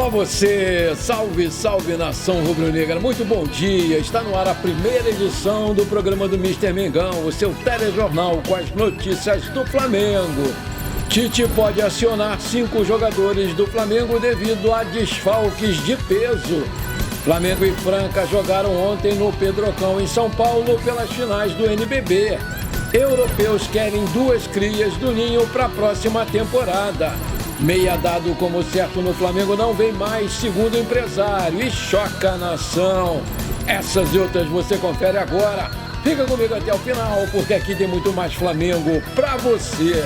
Alô você, salve, salve nação rubro-negra, muito bom dia, está no ar a primeira edição do programa do Mister Mengão, o seu telejornal com as notícias do Flamengo. Tite pode acionar 5 jogadores do Flamengo devido a desfalques de peso. Flamengo e Franca jogaram ontem no Pedrocão em São Paulo pelas finais do NBB. Europeus querem 2 crias do Ninho para a próxima temporada. Meia dado como certo no Flamengo não vem mais, segundo o empresário, e choca a nação. Essas e outras você confere agora. Fica comigo até o final, porque aqui tem muito mais Flamengo pra você.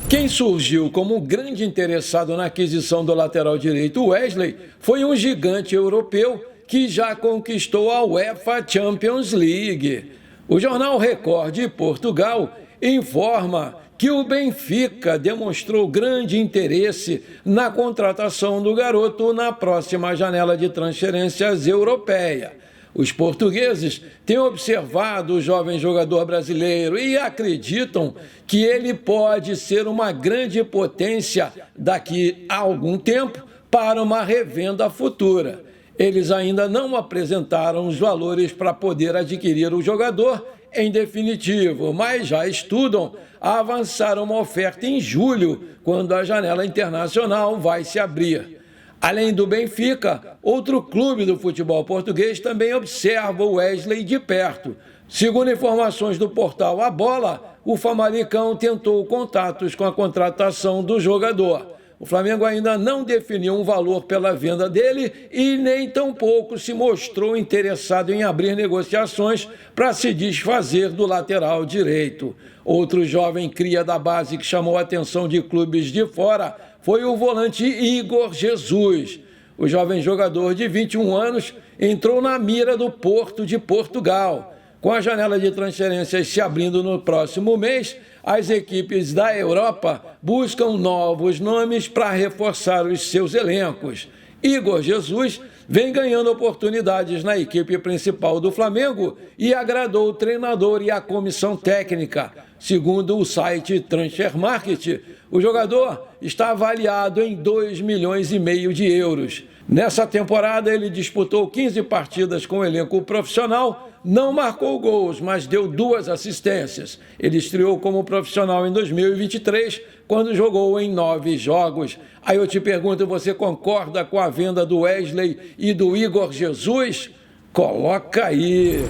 Quem surgiu como um grande interessado na aquisição do lateral direito Wesley foi um gigante europeu que já conquistou a UEFA Champions League. O jornal Record de Portugal informa que o Benfica demonstrou grande interesse na contratação do garoto na próxima janela de transferências europeia. Os portugueses têm observado o jovem jogador brasileiro e acreditam que ele pode ser uma grande potência daqui a algum tempo para uma revenda futura. Eles ainda não apresentaram os valores para poder adquirir o jogador em definitivo, mas já estudam avançar uma oferta em julho, quando a janela internacional vai se abrir. Além do Benfica, outro clube do futebol português também observa o Wesley de perto. Segundo informações do portal A Bola, o Famalicão tentou contatos com a contratação do jogador. O Flamengo ainda não definiu um valor pela venda dele e nem tampouco se mostrou interessado em abrir negociações para se desfazer do lateral direito. Outro jovem cria da base que chamou a atenção de clubes de fora foi o volante Igor Jesus. O jovem jogador de 21 anos entrou na mira do Porto de Portugal. Com a janela de transferências se abrindo no próximo mês, as equipes da Europa buscam novos nomes para reforçar os seus elencos. Igor Jesus vem ganhando oportunidades na equipe principal do Flamengo e agradou o treinador e a comissão técnica. Segundo o site Transfer Market, o jogador está avaliado em 2,5 milhões de euros. Nessa temporada, ele disputou 15 partidas com o elenco profissional, não marcou gols, mas deu 2 assistências. Ele estreou como profissional em 2023, quando jogou em 9 jogos. Aí eu te pergunto, você concorda com a venda do Wesley e do Igor Jesus? Coloca aí!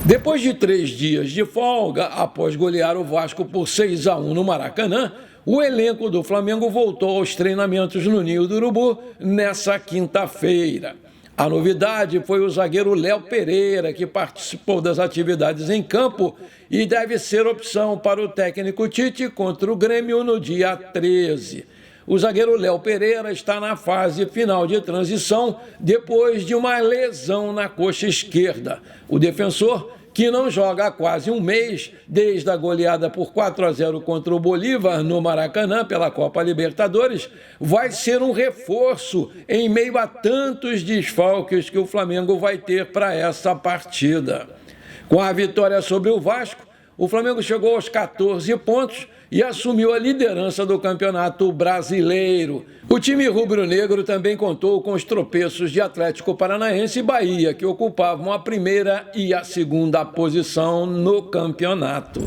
Depois de 3 dias de folga, após golear o Vasco por 6-1 no Maracanã, o elenco do Flamengo voltou aos treinamentos no Ninho do Urubu nessa quinta-feira. A novidade foi o zagueiro Léo Pereira, que participou das atividades em campo e deve ser opção para o técnico Tite contra o Grêmio no dia 13. O zagueiro Léo Pereira está na fase final de transição depois de uma lesão na coxa esquerda. O defensor, que não joga há quase um mês, desde a goleada por 4-0 contra o Bolívar no Maracanã pela Copa Libertadores, vai ser um reforço em meio a tantos desfalques que o Flamengo vai ter para essa partida. Com a vitória sobre o Vasco, o Flamengo chegou aos 14 pontos e assumiu a liderança do Campeonato Brasileiro. O time rubro-negro também contou com os tropeços de Atlético Paranaense e Bahia, que ocupavam a primeira e a segunda posição no campeonato.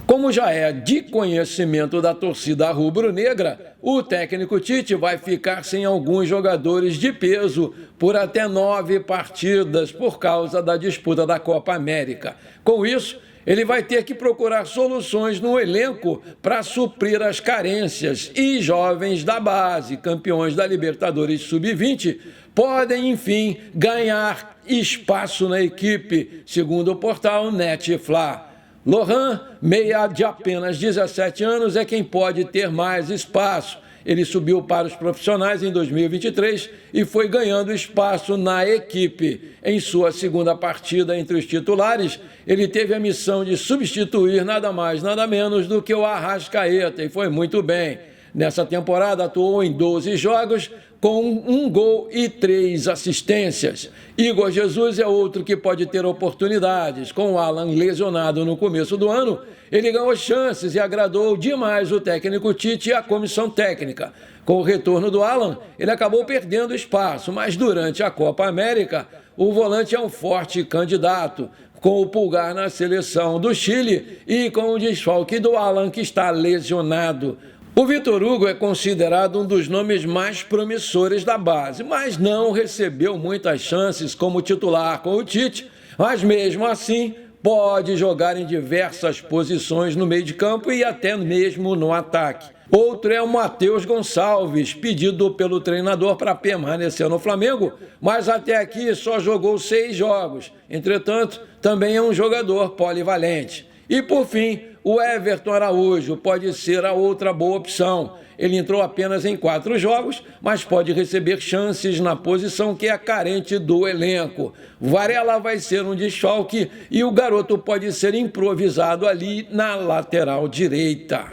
Como já é de conhecimento da torcida rubro-negra, o técnico Tite vai ficar sem alguns jogadores de peso por até 9 partidas por causa da disputa da Copa América. Com isso, ele vai ter que procurar soluções no elenco para suprir as carências e jovens da base, campeões da Libertadores Sub-20, podem, enfim, ganhar espaço na equipe, segundo o portal Netflix. Lohan, meia de apenas 17 anos, é quem pode ter mais espaço. Ele subiu para os profissionais em 2023 e foi ganhando espaço na equipe. Em sua segunda partida entre os titulares, ele teve a missão de substituir nada mais, nada menos do que o Arrascaeta e foi muito bem. Nessa temporada atuou em 12 jogos com 1 gol e 3 assistências. Igor Jesus é outro que pode ter oportunidades. Com o Alan lesionado no começo do ano, ele ganhou chances e agradou demais o técnico Tite e a comissão técnica. Com o retorno do Alan, ele acabou perdendo espaço, mas durante a Copa América, o volante é um forte candidato, com o Pulgar na seleção do Chile e com o desfalque do Alan, que está lesionado. O Vitor Hugo é considerado um dos nomes mais promissores da base, mas não recebeu muitas chances como titular com o Tite, mas mesmo assim pode jogar em diversas posições no meio de campo e até mesmo no ataque. Outro é o Matheus Gonçalves, pedido pelo treinador para permanecer no Flamengo, mas até aqui só jogou 6 jogos. Entretanto, também é um jogador polivalente. E por fim, o Everton Araújo pode ser a outra boa opção. Ele entrou apenas em 4 jogos, mas pode receber chances na posição que é carente do elenco. Varela vai ser um desfalque e o garoto pode ser improvisado ali na lateral direita.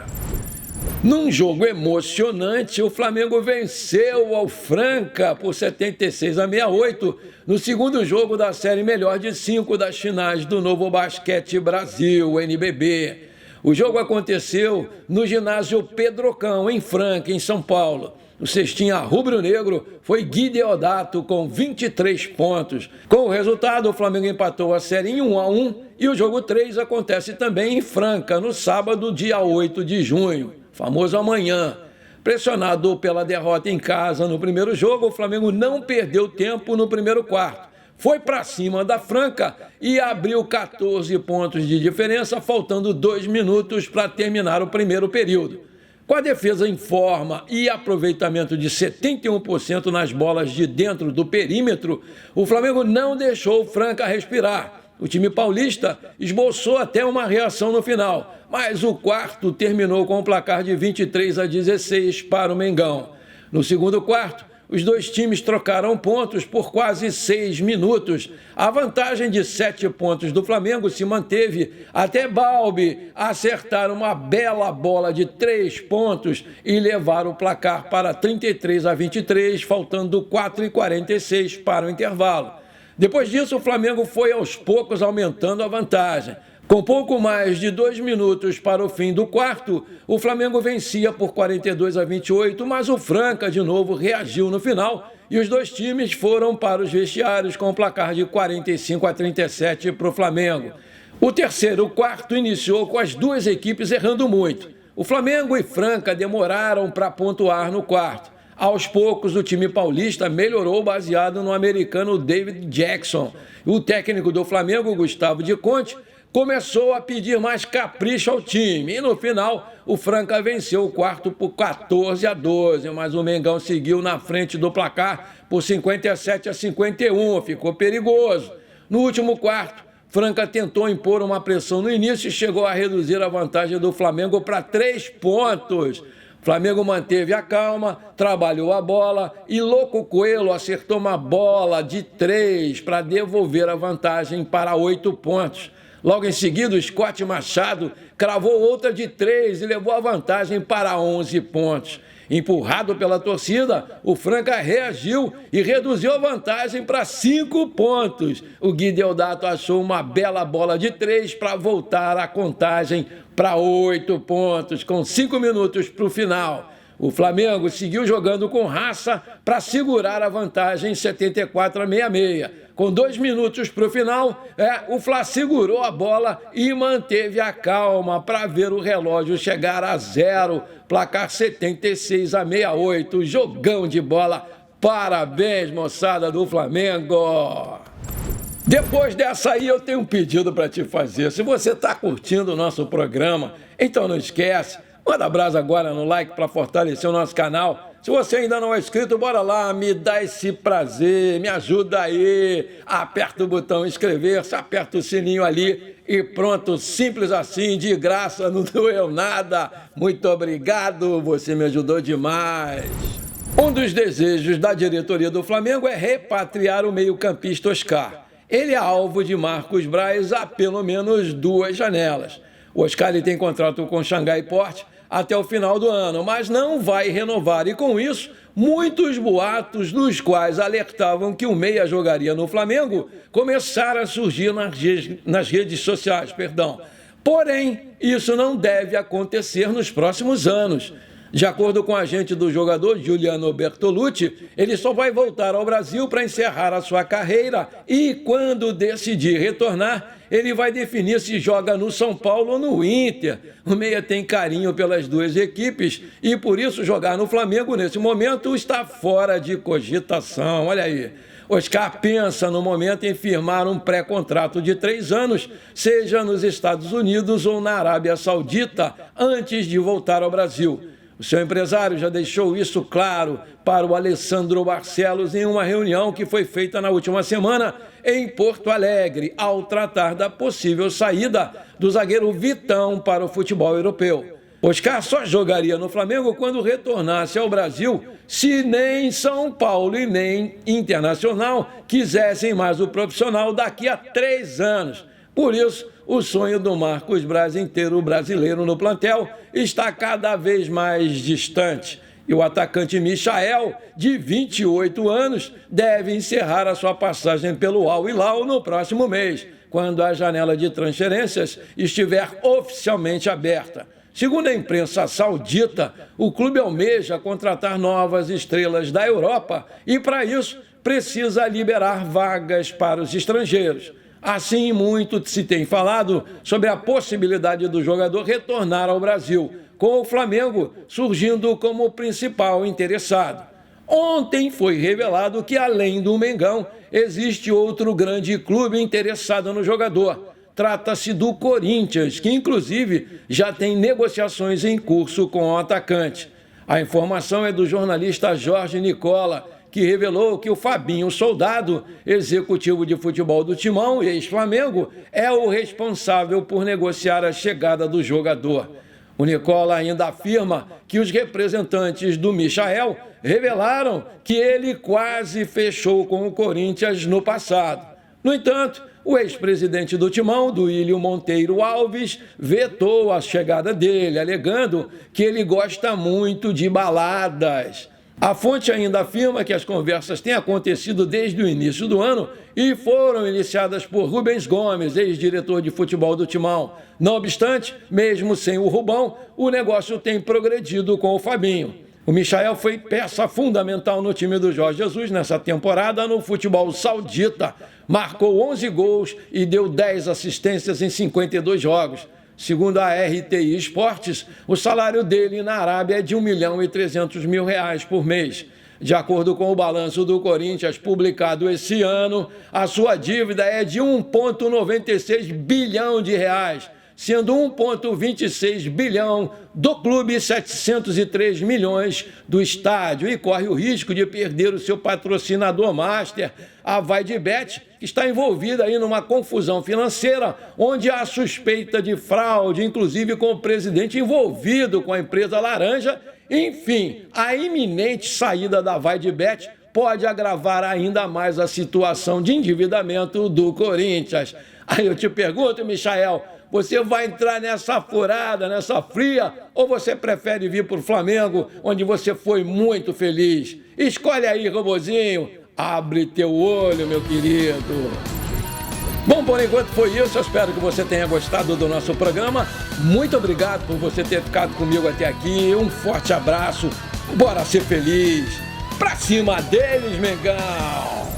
Num jogo emocionante, o Flamengo venceu ao Franca por 76-68 no segundo jogo da série melhor de 5 das finais do Novo Basquete Brasil, NBB. O jogo aconteceu no ginásio Pedrocão, em Franca, em São Paulo. O cestinha rubro-negro foi Gui Deodato com 23 pontos. Com o resultado, o Flamengo empatou a série em 1-1 e o jogo 3 acontece também em Franca, no sábado, dia 8 de junho. Famoso amanhã. Pressionado pela derrota em casa no primeiro jogo, o Flamengo não perdeu tempo no primeiro quarto. Foi para cima da Franca e abriu 14 pontos de diferença, faltando 2 minutos para terminar o primeiro período. Com a defesa em forma e aproveitamento de 71% nas bolas de dentro do perímetro, o Flamengo não deixou o Franca respirar. O time paulista esboçou até uma reação no final, mas o quarto terminou com um placar de 23-16 para o Mengão. No segundo quarto, os dois times trocaram pontos por quase 6 minutos. A vantagem de 7 pontos do Flamengo se manteve até Balbi acertar uma bela bola de 3 pontos e levar o placar para 33-23, faltando 4:46 para o intervalo. Depois disso, o Flamengo foi aos poucos aumentando a vantagem. Com pouco mais de 2 minutos para o fim do quarto, o Flamengo vencia por 42-28, mas o Franca de novo reagiu no final e os dois times foram para os vestiários com o placar de 45-37 para o Flamengo. O terceiro quarto iniciou com as duas equipes errando muito. O Flamengo e Franca demoraram para pontuar no quarto. Aos poucos, o time paulista melhorou baseado no americano David Jackson. O técnico do Flamengo, Gustavo de Conte, começou a pedir mais capricho ao time. E no final, o Franca venceu o quarto por 14-12, mas o Mengão seguiu na frente do placar por 57-51. Ficou perigoso. No último quarto, Franca tentou impor uma pressão no início e chegou a reduzir a vantagem do Flamengo para 3 pontos. O Flamengo manteve a calma, trabalhou a bola e Louco Coelho acertou uma bola de 3 para devolver a vantagem para 8 pontos. Logo em seguida, o Scott Machado cravou outra de 3 e levou a vantagem para 11 pontos. Empurrado pela torcida, o Franca reagiu e reduziu a vantagem para 5 pontos. O Gui Deodato achou uma bela bola de 3 para voltar a contagem para 8 pontos, com 5 minutos para o final. O Flamengo seguiu jogando com raça para segurar a vantagem 74-66. Com 2 minutos para o final, o Fla segurou a bola e manteve a calma para ver o relógio chegar a 0. Placar 76-68. Jogão de bola. Parabéns, moçada do Flamengo! Depois dessa aí, eu tenho um pedido para te fazer. Se você está curtindo o nosso programa, então não esquece. Manda brasa agora no like para fortalecer o nosso canal. Se você ainda não é inscrito, bora lá, me dá esse prazer, me ajuda aí. Aperta o botão inscrever-se, aperta o sininho ali e pronto, simples assim, de graça, não doeu nada. Muito obrigado, você me ajudou demais. Um dos desejos da diretoria do Flamengo é repatriar o meio-campista Oscar. Ele é alvo de Marcos Braz há pelo menos 2 janelas. O Oscar ele tem contrato com o Xangai Port até o final do ano, mas não vai renovar. E com isso, muitos boatos, dos quais alertavam que o meia jogaria no Flamengo, começaram a surgir nas redes sociais. Porém, isso não deve acontecer nos próximos anos. De acordo com o agente do jogador, Giuliano Bertolucci, ele só vai voltar ao Brasil para encerrar a sua carreira e, quando decidir retornar, ele vai definir se joga no São Paulo ou no Inter. O meia tem carinho pelas duas equipes e, por isso, jogar no Flamengo, nesse momento, está fora de cogitação. Olha aí. Oscar pensa no momento em firmar um pré-contrato de 3 anos, seja nos Estados Unidos ou na Arábia Saudita, antes de voltar ao Brasil. O seu empresário já deixou isso claro para o Alessandro Barcelos em uma reunião que foi feita na última semana em Porto Alegre, ao tratar da possível saída do zagueiro Vitão para o futebol europeu. Oscar só jogaria no Flamengo quando retornasse ao Brasil, se nem São Paulo e nem Internacional quisessem mais o profissional daqui a 3 anos. Por isso, o sonho do Marcos Braz inteiro brasileiro no plantel está cada vez mais distante. E o atacante Michael, de 28 anos, deve encerrar a sua passagem pelo Al Hilal no próximo mês, quando a janela de transferências estiver oficialmente aberta. Segundo a imprensa saudita, o clube almeja contratar novas estrelas da Europa e, para isso, precisa liberar vagas para os estrangeiros. Assim, muito se tem falado sobre a possibilidade do jogador retornar ao Brasil, com o Flamengo surgindo como o principal interessado. Ontem foi revelado que, além do Mengão, existe outro grande clube interessado no jogador. Trata-se do Corinthians, que inclusive já tem negociações em curso com o atacante. A informação é do jornalista Jorge Nicola, que revelou que o Fabinho Soldado, executivo de futebol do Timão e ex-Flamengo, é o responsável por negociar a chegada do jogador. O Nicola ainda afirma que os representantes do Michael revelaram que ele quase fechou com o Corinthians no passado. No entanto, o ex-presidente do Timão, Duílio Monteiro Alves, vetou a chegada dele, alegando que ele gosta muito de baladas. A fonte ainda afirma que as conversas têm acontecido desde o início do ano e foram iniciadas por Rubens Gomes, ex-diretor de futebol do Timão. Não obstante, mesmo sem o Rubão, o negócio tem progredido com o Fabinho. O Michael foi peça fundamental no time do Jorge Jesus nessa temporada no futebol saudita. Marcou 11 gols e deu 10 assistências em 52 jogos. Segundo a RTI Esportes, o salário dele na Arábia é de R$1.300.000 por mês. De acordo com o balanço do Corinthians publicado esse ano, a sua dívida é de R$1,96 bilhão, sendo 1,26 bilhão do clube e 703 milhões do estádio, e corre o risco de perder o seu patrocinador master, a VaideBet, que está envolvida aí numa confusão financeira, onde há suspeita de fraude, inclusive com o presidente envolvido com a empresa laranja. Enfim, a iminente saída da VaideBet pode agravar ainda mais a situação de endividamento do Corinthians. Aí eu te pergunto, Michael, você vai entrar nessa furada, nessa fria, ou você prefere vir para o Flamengo, onde você foi muito feliz? Escolhe aí, robozinho. Abre teu olho, meu querido. Bom, por enquanto foi isso. Eu espero que você tenha gostado do nosso programa. Muito obrigado por você ter ficado comigo até aqui. Um forte abraço. Bora ser feliz. Pra cima deles, Mengão!